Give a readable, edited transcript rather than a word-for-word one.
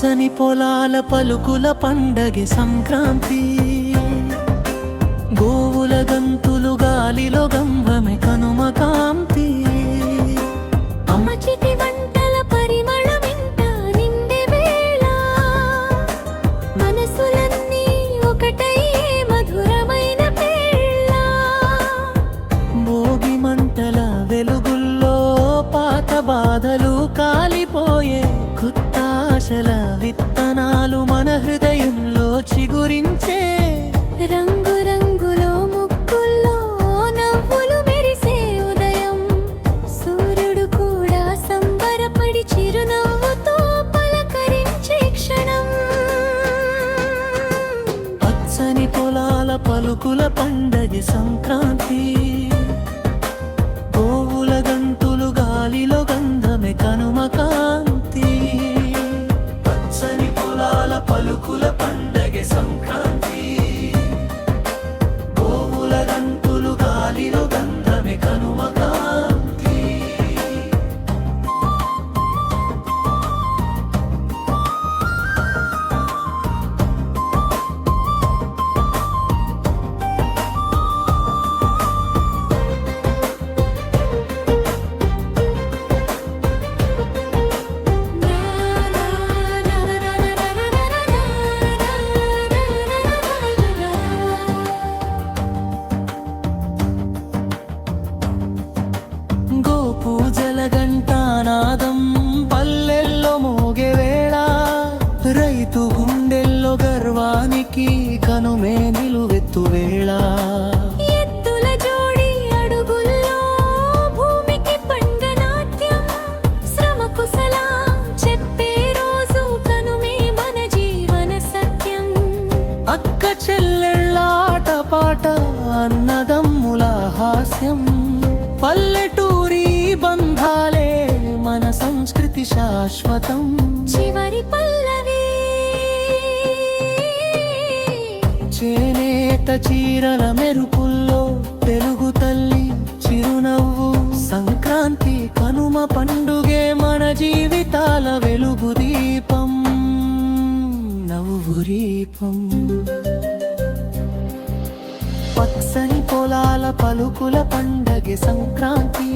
పచ్చని పొలాల పలుకుల పండగ సంక్రాంతి, గోవుల గంతులు గాలిలో గంభమే కనుమ కాంతి. అమ్మ చిటి వంటల పరిమళమింట నిండే వేళ, మనసులన్నీ ఒకటై మధురమైన పేళ్ళ. భోగి మంటల వెలుగుల్లో పాత బాధలు కాలిపోయే, కొత్త ఆశల విత్తనాలు మన హృదయంలో చిగురించే. రంగు రంగులో ముక్కుల్లో నవ్వులు మెరిసే ఉదయం, సూర్యుడు కూడా సంబరపడి చిరునవ్వుతో పలకరించే క్షణం. పచ్చని పొలాల పలుకుల పండగ సంక్రాంతి, గోవుల గంతులు గాలిలో గంధమే కనుమ కాంతి. పచ్చని పొలాల పలుకుల పండగ సంక్రాంతి, గోవుల గంతులు గాలిలో గంధమే కనుమ కాంతి. పూజల గంటానాదం పల్లెల్లో మోగే వేళ, రైతు గుండెల్లో గర్వానికి కనుమే నిలువెత్తు వేళ. ఎత్తుల జోడి అడుగుల్లో భూమికి పండనాట్యం, శ్రమకు సలాం చెప్పే రోజు కనుమే మన జీవన సత్యం. అక్క చెల్లెళ్ళ ఆట పాట, అన్నదమ్ముల హాస్యం, పల్లెటూరి బంధాలే మన సంస్కృతి శాశ్వతం. చివరి పల్లవి చేనేత చీరల మెరుపుల్లో తెలుగు తల్లి చిరునవ్వు. సంక్రాంతి కనుమ పండుగే మన జీవితాల వెలుగు దీపం, నవ్వు దీపం. పచ్చని పొలాల పలుకుల పండగ సంక్రాంతి,